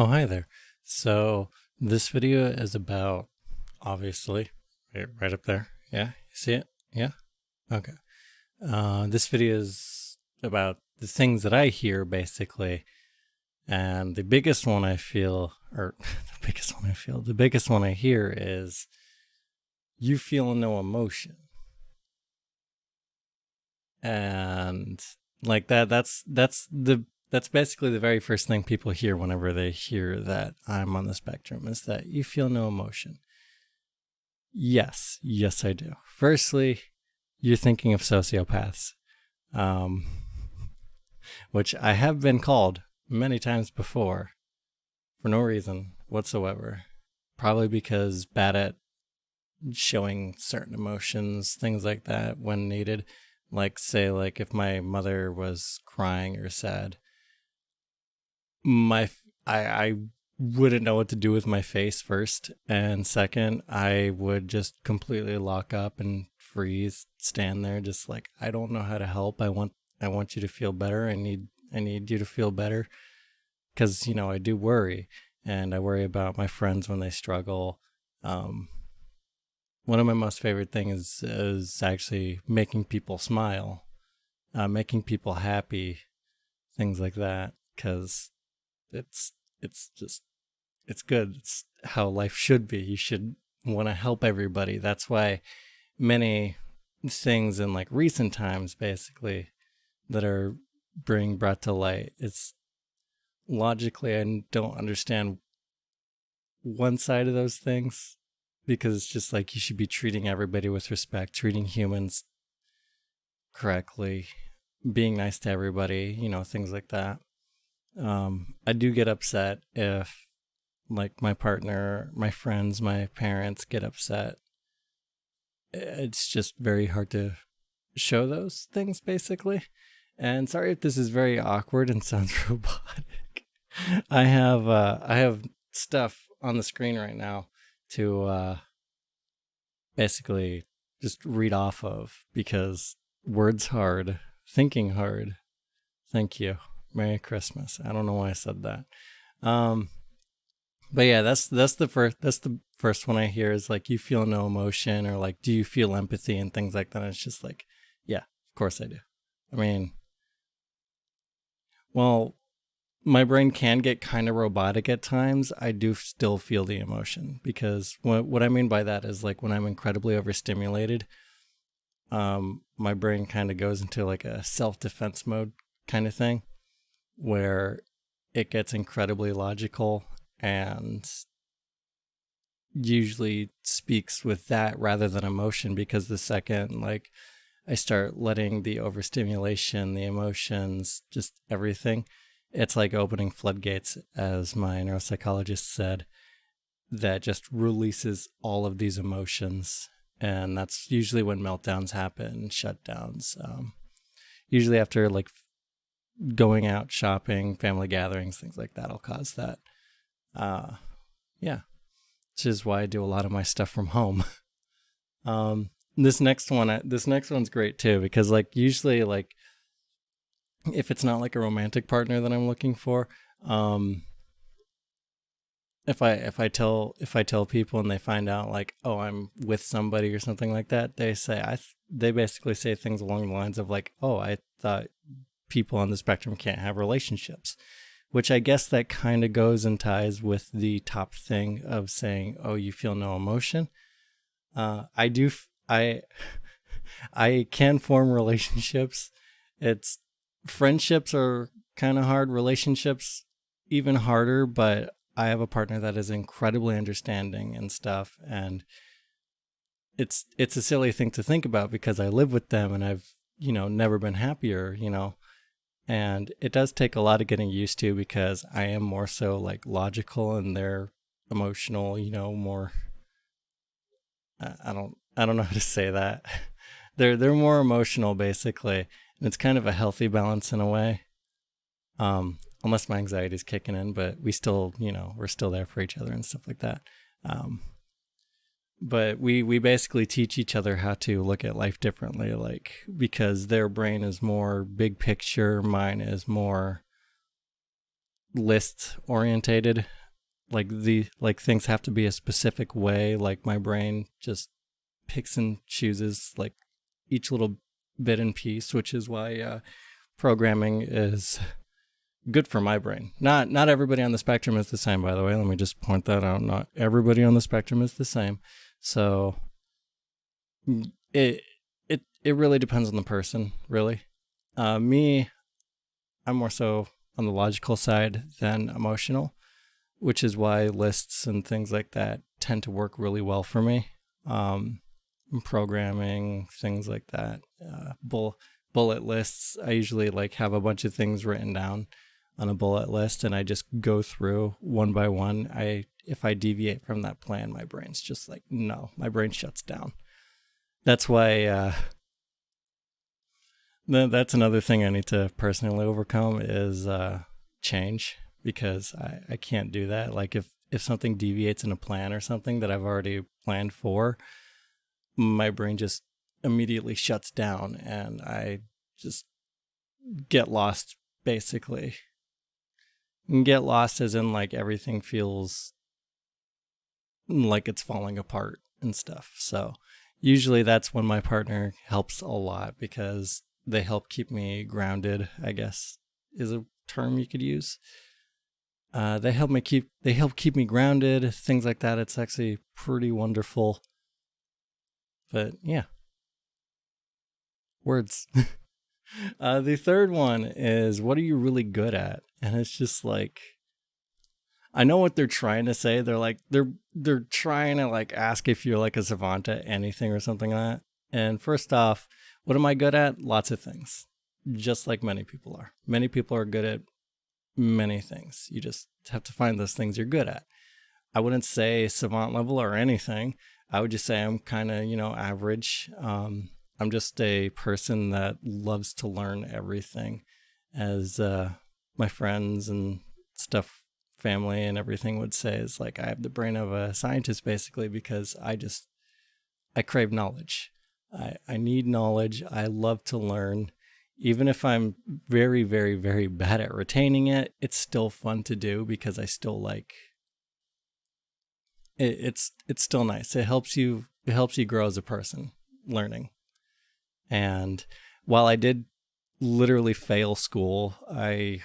Oh, hi there. So this video is about, obviously, right up there. Yeah, you see it? Yeah? Okay. This video is about the things that I hear, basically. And the biggest one I feel, or the biggest one I hear is, you feel no emotion. And like that's basically the very first thing people hear whenever they hear that I'm on the spectrum, is that you feel no emotion. Yes, I do. Firstly, you're thinking of sociopaths, um, which I have been called many times before for no reason whatsoever. Probably because bad at showing certain emotions, things like that when needed. Like, say, like if my mother was crying or sad, my I wouldn't know what to do with my face first, and second, I would just completely lock up and freeze, stand there, just like, I don't know how to help. I want you to feel better. I need you to feel better, because I do worry, and I worry about my friends when they struggle. Um, One of my most favorite things is actually making people smile, making people happy, things like that, because it's it's just it's good. It's how life should be. You should want to help everybody. That's why many things in like recent times, basically, that are being brought to light, it's logically, I don't understand one side of those things, because it's just like you should be treating everybody with respect, treating humans correctly, being nice to everybody, things like that. I do get upset if, like, my partner, my friends, my parents get upset. It's just very hard to show those things, basically. And sorry if this is very awkward and sounds robotic. I have stuff on the screen right now to basically just read off of, because words hard, thinking hard. Thank you. Merry Christmas. I don't know why I said that. But yeah, that's the first one I hear, is like, you feel no emotion, or like, do you feel empathy and things like that. And it's just like, yeah, of course I do. I mean, well, my brain can get kind of robotic at times. I do still feel the emotion, because what I mean by that is, like, when I'm incredibly overstimulated, my brain kind of goes into like a self-defense mode kind of thing, where it gets incredibly logical and usually speaks with that rather than emotion, because the second, like, I start letting the overstimulation, the emotions, just everything, it's like opening floodgates, as my neuropsychologist said, that just releases all of these emotions. And that's usually when meltdowns happen, shutdowns. Usually after, like, going out shopping, family gatherings, things like that will cause that. Yeah, which is why I do a lot of my stuff from home. This next one's great too, because, like, usually, like, if it's not like a romantic partner that I'm looking for, um, if I tell people and they find out, like, oh, I'm with somebody or something like that, they basically say things along the lines of, like, oh, I thought people on the spectrum can't have relationships, which I guess that kind of goes and ties with the top thing of saying, oh, you feel no emotion. I do. I I can form relationships. It's Friendships are kind of hard. Relationships even harder. But I have a partner that is incredibly understanding and stuff, and it's a silly thing to think about, because I live with them and I've never been happier. And it does take a lot of getting used to, because I am more so, like, logical, and they're emotional. More. I don't know how to say that. They're more emotional, basically, and it's kind of a healthy balance in a way. Unless my anxiety is kicking in, but we're still there for each other and stuff like that. Um, but we basically teach each other how to look at life differently, like, because their brain is more big picture, mine is more list orientated. Like things have to be a specific way. Like my brain just picks and chooses like each little bit and piece, which is why programming is good for my brain. Not everybody on the spectrum is the same, by the way. Let me just point that out. Not everybody on the spectrum is the same. So it it really depends on the person, really. Me, I'm more so on the logical side than emotional, which is why lists and things like that tend to work really well for me. Um, Programming, things like that. Bullet lists. I usually like have a bunch of things written down on a bullet list, and I just go through one by one. If I deviate from that plan, my brain's just like, no, my brain shuts down. That's why that's another thing I need to personally overcome is change, because I can't do that. Like if something deviates in a plan or something that I've already planned for, my brain just immediately shuts down and I just get lost, basically. And get lost as in like everything feels like it's falling apart and stuff. So usually that's when my partner helps a lot, because they help keep me grounded, I guess is a term you could use. They help keep me grounded, things like that. It's actually pretty wonderful. But yeah, words. The third one is, what are you really good at? And it's just like, I know what they're trying to say. They're trying to like ask if you're like a savant at anything or something like that. And first off, what am I good at? Lots of things. Just like many people are. Many people are good at many things. You just have to find those things you're good at. I wouldn't say savant level or anything. I would just say I'm kind of, average. I'm just a person that loves to learn everything, as my friends and stuff, family and everything would say, is like I have the brain of a scientist, basically, because I crave knowledge. I need knowledge. I love to learn. Even if I'm very, very, very bad at retaining it, it's still fun to do because I still like it. It's still nice. It helps you grow as a person, learning. And while I did literally fail school, I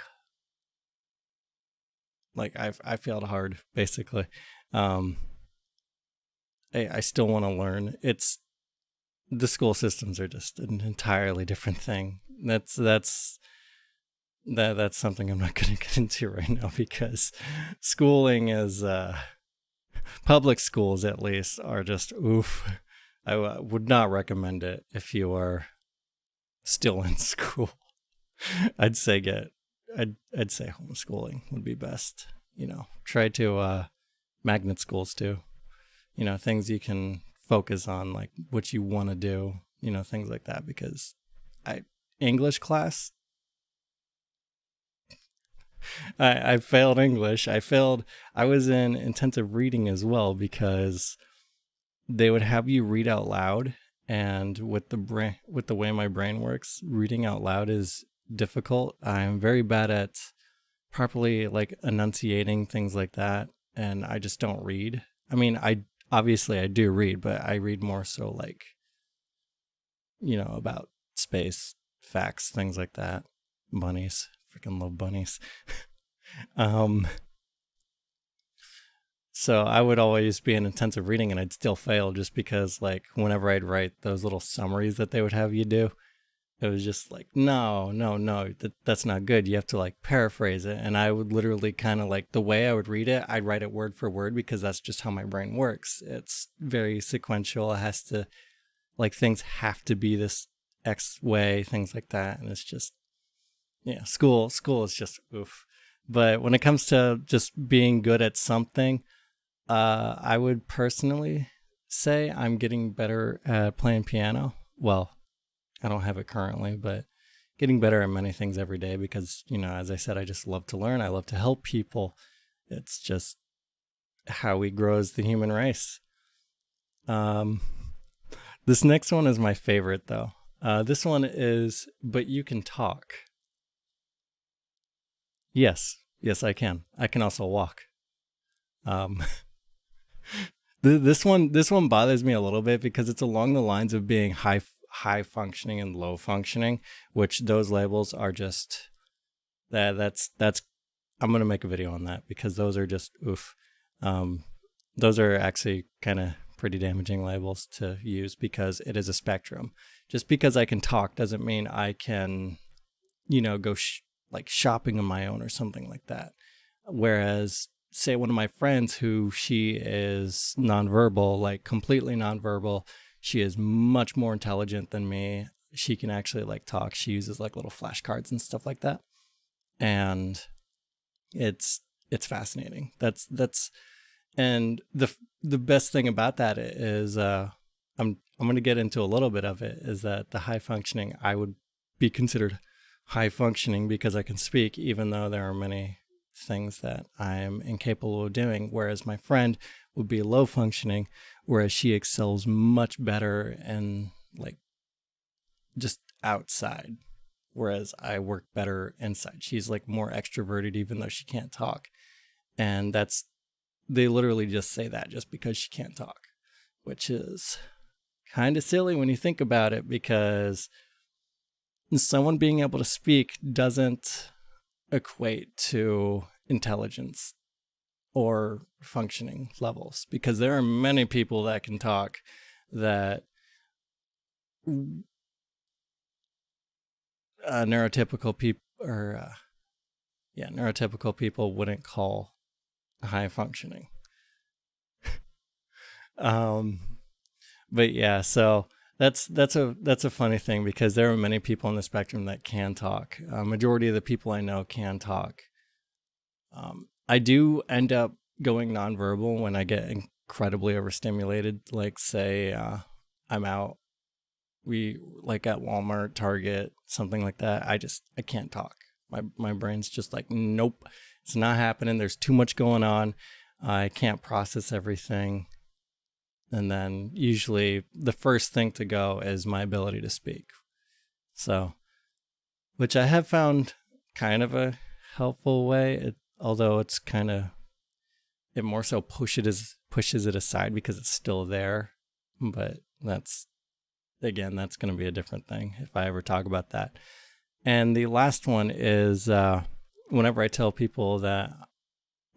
failed hard, basically. Um, I still want to learn. The school systems are just an entirely different thing. That's something I'm not going to get into right now, because schooling is public schools, at least, are just oof. I would not recommend it if you are still in school. I'd say I'd say homeschooling would be best. Try to magnet schools too. Things you can focus on, like what you want to do. Things like that. Because English class, I failed English. I was in intensive reading as well, because they would have you read out loud, and with the way my brain works, reading out loud is difficult. I'm very bad at properly like enunciating things like that, and I just don't read. I mean, I do read, but I read more so like about space, facts, things like that. Bunnies, freaking love bunnies. um So I would always be in intensive reading, and I'd still fail, just because like whenever I'd write those little summaries that they would have you do, it was just like, no, no, no, that's not good. You have to like paraphrase it. And I would literally kind of like, the way I would read it, I'd write it word for word, because that's just how my brain works. It's very sequential. It has to, like, things have to be this X way, things like that. And it's just, yeah, school is just oof. But when it comes to just being good at something, I would personally say I'm getting better at playing piano. Well, I don't have it currently, but getting better at many things every day, because, as I said, I just love to learn. I love to help people. It's just how we grow as the human race. This next one is my favorite, though. This one is, but you can talk. Yes, Yes, I can. I can also walk. Um, this one bothers me a little bit because it's along the lines of being high functioning and low functioning, which those labels are just that's I'm gonna make a video on that because those are just oof. Um, those are actually kind of pretty damaging labels to use because it is a spectrum. Just because I can talk doesn't mean I can, go like shopping on my own or something like that. Whereas, say, one of my friends who she is nonverbal, like completely nonverbal, she is much more intelligent than me. She can actually like talk. She uses like little flashcards and stuff like that. And it's it's fascinating. That's and the best thing about that is I'm going to get into a little bit of it is that the high functioning I would be considered high functioning because I can speak even though there are many things that I am incapable of doing, whereas my friend would be low functioning, whereas she excels much better and like just outside, whereas I work better inside. She's like more extroverted even though she can't talk. And they literally just say that just because she can't talk, which is kind of silly when you think about it because someone being able to speak doesn't equate to intelligence or functioning levels because there are many people that can talk that neurotypical people or neurotypical people wouldn't call high functioning. um but yeah, so that's a funny thing because there are many people on the spectrum that can talk. Majority of the people I know can talk. I do end up going nonverbal when I get incredibly overstimulated. Like, say, I'm out, we like at Walmart, Target, something like that. I can't talk. My brain's just like, nope, it's not happening. There's too much going on. I can't process everything. And then usually the first thing to go is my ability to speak. So, which I have found kind of a helpful way, although it's kind of it more so pushes it aside because it's still there. But that's going to be a different thing if I ever talk about that. And the last one is whenever I tell people that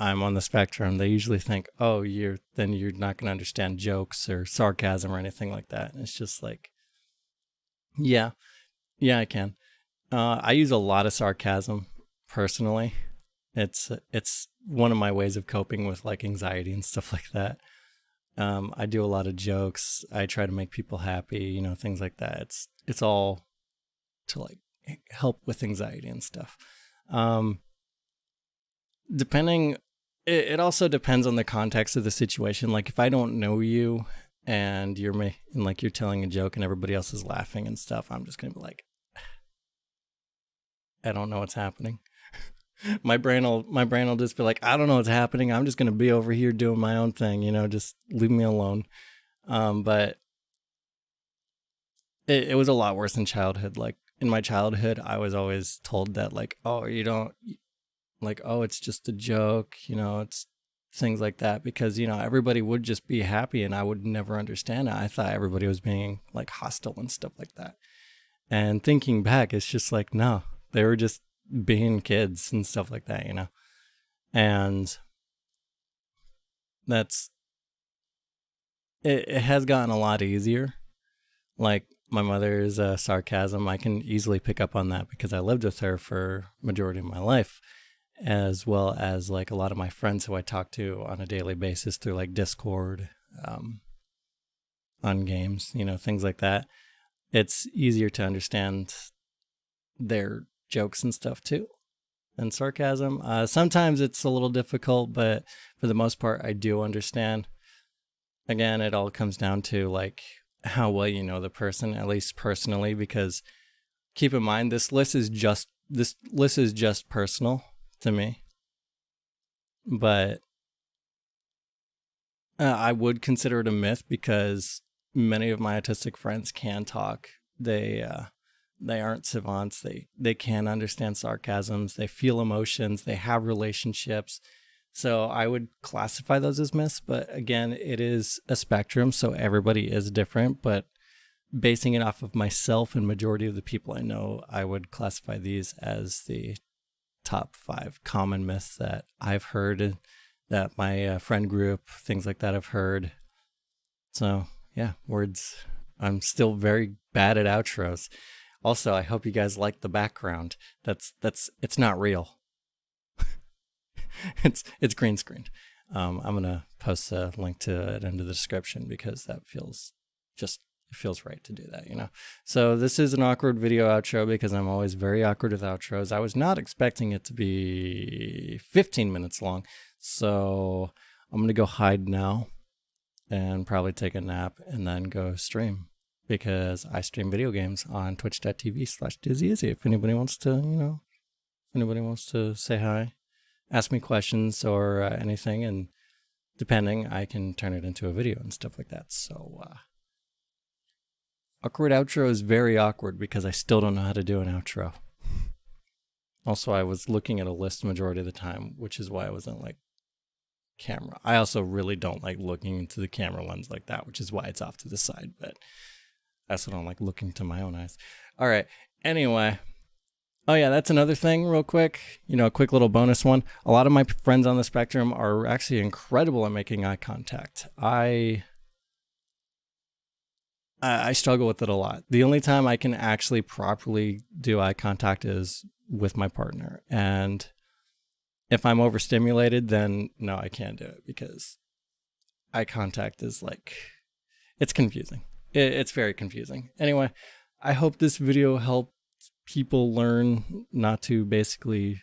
I'm on the spectrum, they usually think, "Oh, you're not going to understand jokes or sarcasm or anything like that." And it's just like, yeah, I can. I use a lot of sarcasm personally. It's one of my ways of coping with like anxiety and stuff like that. I do a lot of jokes. I try to make people happy, things like that. It's all to like help with anxiety and stuff. Depending, it also depends on the context of the situation. Like if I don't know you and you're telling a joke and everybody else is laughing and stuff, I'm just gonna be like, I don't know what's happening. My brain will just be like, I don't know what's happening. I'm just gonna be over here doing my own thing, just leave me alone. But it was a lot worse in childhood. Like in my childhood, I was always told that like, oh, you don't like, oh, it's just a joke, it's things like that because, everybody would just be happy and I would never understand it. I thought everybody was being like hostile and stuff like that. And thinking back, it's just like, no, they were just being kids and stuff like that, and that's it has gotten a lot easier. Like my mother's sarcasm, I can easily pick up on that because I lived with her for majority of my life, as well as like a lot of my friends who I talk to on a daily basis through like Discord, on games, things like that. It's easier to understand their jokes and stuff too. And sarcasm, sometimes it's a little difficult, but for the most part, I do understand. Again, it all comes down to like how well you know the person, at least personally, because keep in mind this list is just personal to me. But I would consider it a myth because many of my autistic friends can talk. They aren't savants. They can understand sarcasms. They feel emotions. They have relationships. So I would classify those as myths. But again, it is a spectrum, so everybody is different. But basing it off of myself and majority of the people I know, I would classify these as the top 5 common myths that I've heard, that my friend group, things like that, have heard. So yeah, words. I'm still very bad at outros. Also, I hope you guys like the background. It's not real. it's green screened. I'm gonna post a link to it into the description because that feels it feels right to do that, you know. So this is an awkward video outro because I'm always very awkward with outros. I was not expecting it to be 15 minutes long, so I'm gonna go hide now and probably take a nap and then go stream, because I stream video games on twitch.tv/DizzyIzzy. If anybody wants to, anybody wants to say hi, ask me questions or anything, and depending, I can turn it into a video and stuff like that. So, awkward outro is very awkward because I still don't know how to do an outro. Also, I was looking at a list majority of the time, which is why I wasn't like camera. I also really don't like looking into the camera lens like that, which is why it's off to the side, but I also don't like looking to my own eyes. All right. Anyway. Oh yeah, that's another thing real quick. A quick little bonus one. A lot of my friends on the spectrum are actually incredible at making eye contact. I struggle with it a lot. The only time I can actually properly do eye contact is with my partner. And if I'm overstimulated, then no, I can't do it because eye contact is it's confusing. It's very confusing. Anyway, I hope this video helped people learn not to basically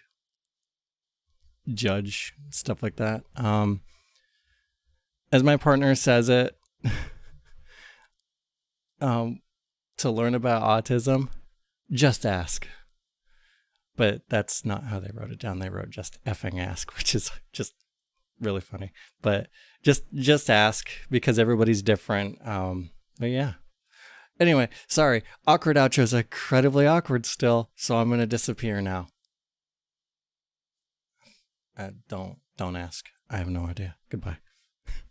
judge stuff like that. As my partner says it, to learn about autism, just ask. But that's not how they wrote it down. They wrote just effing ask, which is just really funny. But just ask, because everybody's different. But yeah. Anyway, sorry. Awkward outros are incredibly awkward still, so I'm gonna disappear now. Don't ask. I have no idea. Goodbye.